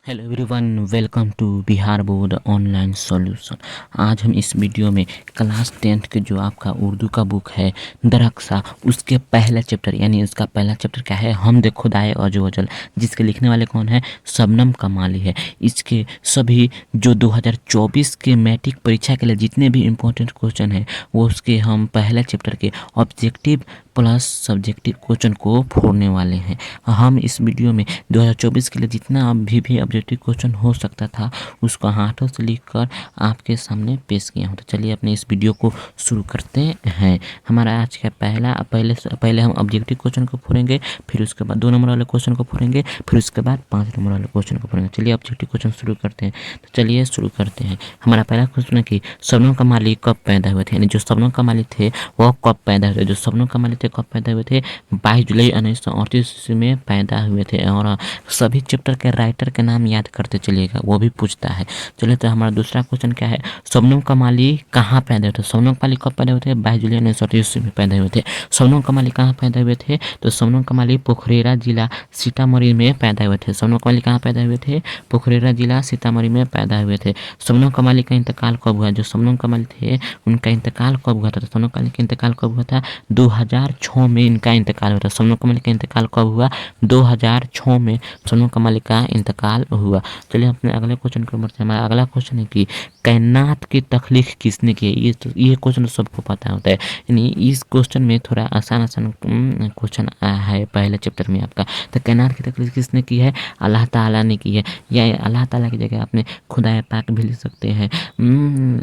Hello everyone, welcome to Bihar board online solution. आज हम इस वीडियो में क्लास 10th के जो आपका उर्दू का बुक है दरअक्सा, उसके पहला चैप्टर यानी उसका पहला चैप्टर क्या है, हमद खुदाए अज़ व जल, जिसके लिखने वाले कौन है, शबनम कमाली है। इसके सभी जो 2024 के मैट्रिक परीक्षा के लिए जितने भी इम्पोर्टेंट क्वेश्चन है वो उसके हम पहले चैप्टर के ऑब्जेक्टिव प्लस सब्जेक्टिव क्वेश्चन को फोड़ने वाले हैं। हम इस वीडियो में 2024 के लिए जितना भी ऑब्जेक्टिव क्वेश्चन हो सकता था उसको हाथों से लिखकर आपके सामने पेश किया हूँ। तो चलिए अपने इस वीडियो को शुरू करते हैं। हमारा आज का पहले हम ऑब्जेक्टिव क्वेश्चन को फोड़ेंगे, फिर उसके बाद 2 नंबर वाले क्वेश्चन को फोड़ेंगे, फिर उसके बाद 5 नंबर वाले क्वेश्चन को फोड़ेंगे। चलिए ऑब्जेक्टिव क्वेश्चन शुरू करते हैं। तो चलिए शुरू करते हैं। हमारा पहला क्वेश्चन है कि शबनम कमाली कब पैदा हुए थे, यानी जो शबनम कमाली थे वह कब पैदा हुए। जो शबनम कमाली थे कब पैदा हुए थे, 22 जुलाई 1938 में पैदा हुए थे। और सभी चैप्टर के राइटर के नाम याद करते चलिएगा, वो भी पूछता है। चलिए तो हमारा दूसरा क्वेश्चन क्या है, शबनम कमाली कहाँ पैदा हुए थे। शबनम कमाली कब पैदा हुए थे, 22 जुलाई 1938 में पैदा हुए थे। शबनम कमाली कहाँ पैदा हुए थे, तो शबनम कमाली पोखरेरा जिला सीतामढ़ी में पैदा हुए थे। शबनम कमाली कहाँ पैदा हुए थे, पोखरेरा जिला सीतामढ़ी में पैदा हुए थे। शबनम कमाली का इंतकाल कब हुआ, जो शबनम कमाली थे उनका इंतकाल कब हुआ था, तो शबनम कमाली का इंतकाल कब हुआ था, 2006 में इनका इंतकाल हुआ था। शबनम कमाली का इंतकाल कब हुआ, 2006 में शबनम कमाली का इंतकाल हुआ। चलिए अपने अगले क्वेश्चन को बढ़ते हैं। हमारा अगला क्वेश्चन है कि कायनात की तख्लीक किसने की है। ये क्वेश्चन तो सबको पता होता है, यानी इस क्वेश्चन में थोड़ा आसान क्वेश्चन है पहले चैप्टर में आपका। तो कायनात की तख्लीक किसने की है, अल्लाह ताला ने की है, या अल्लाह ताला की जगह आपने खुदाए पाक भी लिख सकते हैं।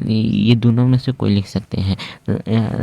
ये दोनों में से कोई लिख सकते हैं।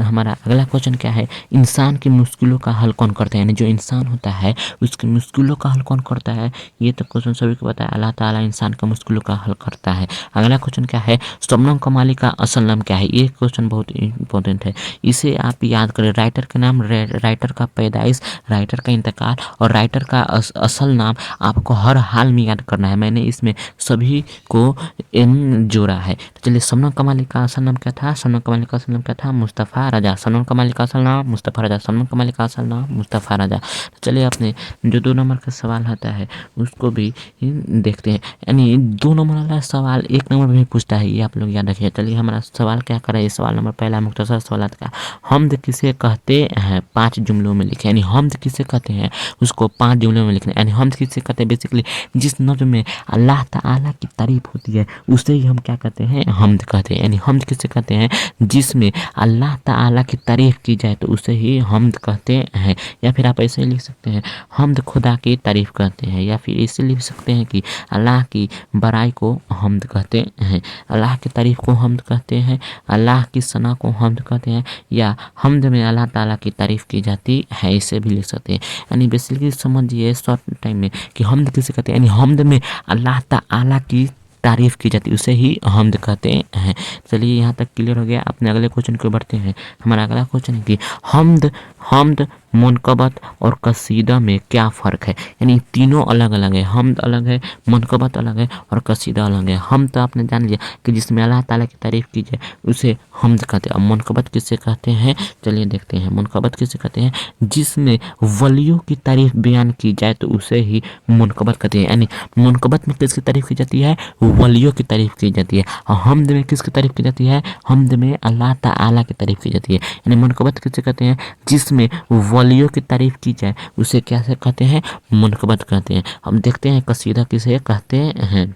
हमारा अगला क्वेश्चन क्या है, इंसान की मुश्किलों का हल कौन करता है, यानी जो इंसान होता है उसकी मुश्किलों का हल कौन करता है। ये तो क्वेश्चन सभी को पता है, अल्लाह ताला इंसान का मुश्किलों का हल करता है। अगला क्वेश्चन क्या है, शबनम कमाली का असल नाम क्या है। ये क्वेश्चन बहुत इंपॉर्टेंट है, इसे आप याद करें। राइटर का नाम, राइटर का पैदाइश, राइटर का इंतकाल और राइटर का असल नाम आपको हर हाल में याद करना है। मैंने इसमें सभी को जोड़ा है। तो चलिए, शबनम कमाली का असल नाम क्या था, शबनम कमाली का असल नाम क्या था, मुस्तफ़ा रजा। शबनम कमाली का असल नाम मुस्तफ़ा रजा, शबनम कमाली का असल नाम मुस्तफ़ा रजा। तो चलिए अपने जो 2 नंबर का सवाल होता है उसको भी देखते हैं, यानी 2 नंबर वाला सवाल 1 नंबर में भी पूछता है, ये आप लोग याद रखिए। चलिए हमारा सवाल क्या कर रहा है, सवाल नंबर पहला मुख्तसर सवालात का, हमद किसे कहते हैं 5 जुमलों में लिखे। यानी हमद किसे कहते हैं उसको 5 जुमलों में लिखना। यानी हमद किसे कहते हैं, बेसिकली जिस नज़्म में अल्लाह ताला की तारीफ होती है उसे ही हम क्या कहते हैं, हमद कहते हैं। यानी हमद किसे कहते हैं, जिसमें अल्लाह ताला की तारीफ की जाए तो उसे ही हमद कहते हैं। या फिर आप ऐसे लिख सकते हैं, हमद खुदा की तारीफ कहते हैं, या फिर इसे लिख सकते हैं कि अल्लाह की बड़ाई को हमद कहते हैं, अल्लाह की तारीफ को हमद कहते हैं, अल्लाह की सना को हमद कहते हैं, या हमद में अल्लाह ताला की तारीफ की जाती है, इसे भी लिख सकते हैं। यानी बेसिकली समझिए शॉर्ट टाइम में कि हमद किसे कहते हैं, यानी हमद में अल्लाह ताला की तारीफ की जाती है उसे ही हमद कहते हैं। चलिए यहाँ तक क्लियर हो गया। अपने अगले क्वेश्चन को बढ़ते हैं। हमारा अगला क्वेश्चन है कि हमद मनकबत और कसीदा में क्या फ़र्क है। यानी तीनों अलग अलग है, हमद अलग है, मनकबत अलग है और कसीदा अलग है। हम तो आपने जान लिया कि जिसमें अल्लाह ताला की तारीफ़ की जाए उसे हमद कहते हैं। अब मनकबत किसे कहते हैं, चलिए देखते हैं। मनकबत किसे कहते हैं, जिसमें वलियों की तारीफ़ बयान की जाए तो उसे ही मनकबत कहते हैं। यानी मनकबत में किसकी तारीफ़ की जाती है, वलियों की तारीफ़ की जाती है। और हमद में किसकी तारीफ़ की जाती है, हमद में अल्लाह ताला की तारीफ़ की जाती है। यानी मनकबत किसे कहते हैं, जिसमें वलियों की तारीफ़ की जाए उसे क्या से कहते हैं, मनकबत कहते हैं। हम देखते हैं कसीदा किसे कहते हैं।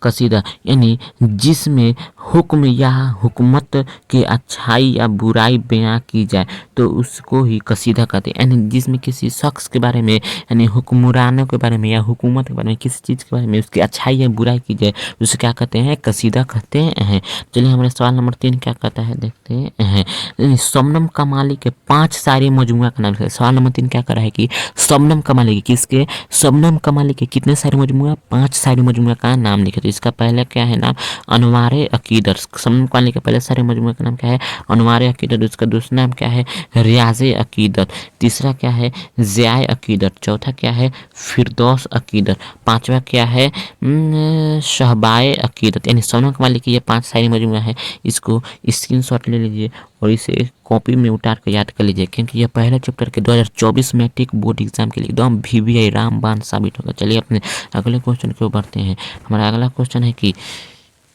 कसीदा यानी जिसमें हुक्म या हुकूमत के अच्छाई या बुराई बयां की जाए तो उसको ही कसीदा कहते हैं। यानी जिसमें किसी शख्स के बारे में, यानी हुक्मरानों के बारे में या हुकूमत के बारे में, किसी चीज़ के बारे में उसकी अच्छाई या बुराई की जाए उसे क्या कहते हैं, कसीदा कहते हैं। चलिए हमारे सवाल नंबर 3 क्या कहता है, देखते हैं। शबनम कमाली के 5 शायरी मजमूआ का नाम। सवाल नंबर 3 क्या कर रहा है कि शबनम कमाली के, किसके, शबनम कमाली के कितने शायरी मजमूआ, 5 शायरी मजमूआ का नाम लिखे। तो इसका पहला क्या है नाम, अनवारे अकीदत। शबनम कमाली के पहले सारे मजमूए का नाम क्या है, अनवारे अकीदत। उसका दूसरा नाम क्या है, रियाज़े अकीदत। तीसरा क्या है, ज़ियाए अकीदत। चौथा क्या है, फिरदौस अकीदत। पांचवा क्या है, शहबाए अकीदत। यानी शबनम कमाली की ये 5 शायरी मजमूआ है, इसको स्क्रीनशॉट ले लीजिए और इसे कॉपी में उतार कर याद कर लीजिए, क्योंकि यह पहला चैप्टर के 2024 मैट्रिक बोर्ड एग्जाम के लिए एकदम वीवीआई रामबाण साबित होगा। चलिए अपने अगले क्वेश्चन की ओर बढ़ते हैं। हमारा अगला क्वेश्चन है कि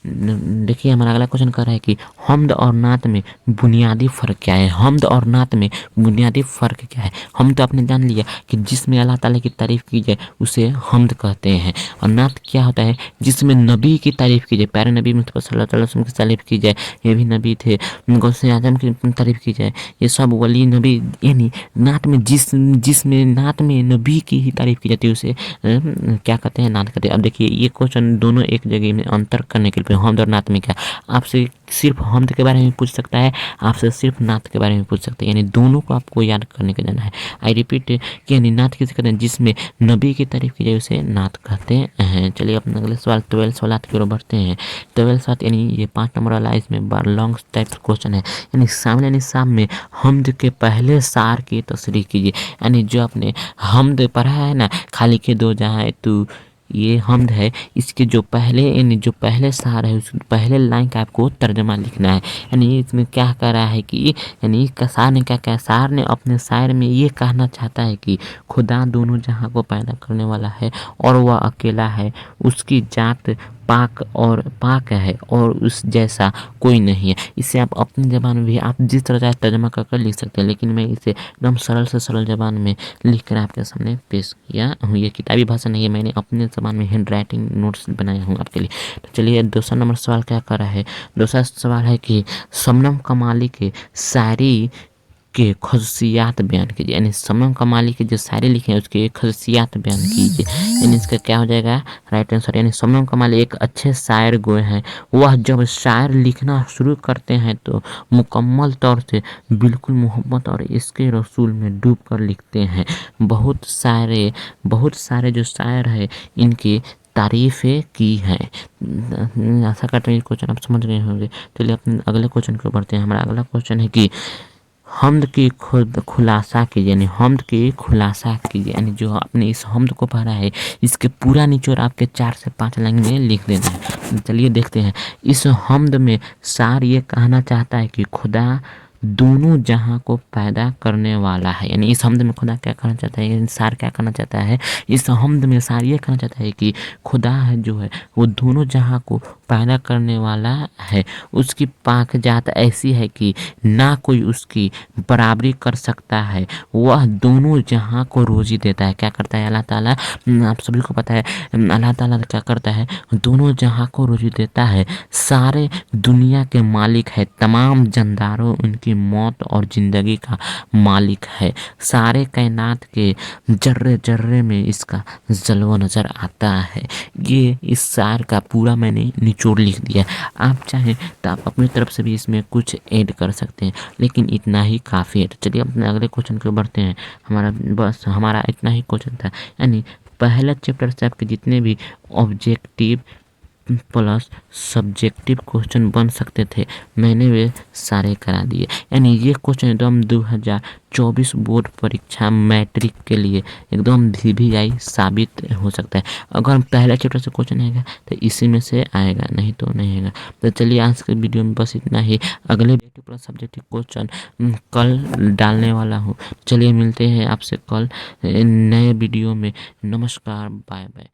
देखिए, हमारा अगला क्वेश्चन कर रहा है कि हम्द और नात में बुनियादी फ़र्क क्या है। हम्द और नात में बुनियादी फ़र्क क्या है। हम तो आपने जान लिया कि जिसमें अल्लाह ताला की तारीफ़ की जाए उसे हम्द कहते हैं, और नात क्या होता है, जिसमें नबी की तारीफ़ की जाए, प्यारे नबी मुस्तफ़ा सल्लल्लाहु अलैहि वसल्लम की तारीफ़ की जाए, ये भी नबी थे, गौसे आजम की तारीफ़ की जाए, ये सब वली नबी, यानी नात में जिसमें नात में नबी की ही तारीफ़ की जाती है उसे क्या कहते हैं, नात कहते हैं। अब देखिए, ये क्वेश्चन दोनों एक जगह में अंतर करने के लिए हमद और नात में क्या, आपसे सिर्फ हमद के बारे में पूछ सकता है, आपसे सिर्फ नात के बारे में पूछ सकते हैं, यानी दोनों को आपको याद करने का जाना है। आई रिपीट कि यानी नात किसे कहते हैं, जिसमें नबी की तारीफ की जाए उसे नात कहते हैं। चलिए अपना अगले सवाल 12 सवाल की ओर बढ़ते हैं। 12 सवाल यानी ये 5 नंबर वाला, इसमें लॉन्ग टाइप क्वेश्चन है, यानी शामिल यानी शाम में हमद के पहले सार की तशरीह कीजिए। यानी जो आपने हमद पढ़ा है ना, खाली के दो जहाँ तू, ये हमद है, इसके जो पहले यानी जो पहले सार है उस पहले लाइन का आपको तर्जमा लिखना है। यानी इसमें क्या कह रहा है कि यानी सार ने क्या कहा, सार ने अपने शायर में ये कहना चाहता है कि खुदा दोनों जहां को पैदा करने वाला है और वह अकेला है, उसकी जात पाक है और उस जैसा कोई नहीं है। इसे आप अपनी ज़बान में भी आप जिस तरह चाहे तर्जमा कर लिख सकते हैं, लेकिन मैं इसे एकदम सरल से सरल ज़बान में लिख कर आपके सामने पेश किया हूँ। ये किताबी भाषा नहीं है, मैंने अपने ज़बान में हैंड राइटिंग नोट्स बनाया हूँ आपके लिए। तो चलिए दूसरा नंबर सवाल क्या कर रहा है। दूसरा सवाल है कि शबनम कमाली के शायरी के खसूसियात बयान कीजिए। यानी शबनम कमाली के जो शायरी लिखे हैं उसके खसूसियात बयान कीजिए। यानी इसका क्या हो जाएगा, राइट आंसर। यानी शबनम कमाली एक अच्छे शायर गोए हैं, वह जब शायर लिखना शुरू करते हैं तो मुकम्मल तौर से बिल्कुल मोहब्बत और इसके रसूल में डूब कर लिखते हैं। बहुत सारे जो शायर हैं इनकी तारीफ़ें की हैं। आशा करते हैं ये क्वेश्चन आप समझ गए होंगे। चलिए अपने अगले क्वेश्चन को बढ़ते हैं। हमारा अगला क्वेश्चन है कि हम्द की खुलासा कीजिए। यानी हम्द की खुलासा कीजिए, यानी जो आपने इस हम्द को पढ़ा है इसके पूरा निचोड़ आपके 4 से 5 लाइन में लिख देना है। चलिए देखते हैं। इस हम्द में शायर ये कहना चाहता है कि खुदा दोनों जहां को पैदा करने वाला है। यानी इस हम्द में खुदा क्या कहना चाहता है, शायर क्या कहना चाहता है, इस हम्द में शायर ये कहना चाहता है कि खुदा है जो है वो दोनों जहां को पैदा करने वाला है। उसकी पाक जात ऐसी है कि ना कोई उसकी बराबरी कर सकता है। वह दोनों जहां को रोजी देता है। क्या करता है अल्लाह ताला, आप सभी को पता है अल्लाह ताला क्या करता है, दोनों जहां को रोजी देता है। सारे दुनिया के मालिक है, तमाम जानदारों उनकी मौत और ज़िंदगी का मालिक है। सारे कायनात के जर्रे जर्रे में इसका जलवा नज़र आता है। ये इस शायर का पूरा मैंने निचोड़ लिख दिया। आप चाहें तो आप अपनी तरफ से भी इसमें कुछ ऐड कर सकते हैं, लेकिन इतना ही काफ़ी है। तो चलिए अपने अगले क्वेश्चन को बढ़ते हैं। हमारा इतना ही क्वेश्चन था। यानी पहला चैप्टर से आपके जितने भी ऑब्जेक्टिव प्लस सब्जेक्टिव क्वेश्चन बन सकते थे मैंने वे सारे करा दिए। यानी ये क्वेश्चन एकदम 2024 बोर्ड परीक्षा मैट्रिक के लिए एकदम वीवीआई साबित हो सकता है। अगर पहला चैप्टर से क्वेश्चन आएगा तो इसी में से आएगा, नहीं तो नहीं आएगा। तो चलिए आज के वीडियो में बस इतना ही। अगले प्लस सब्जेक्टिव क्वेश्चन कल डालने वाला हूँ। चलिए मिलते हैं आपसे कल नए वीडियो में। नमस्कार, बाय बाय।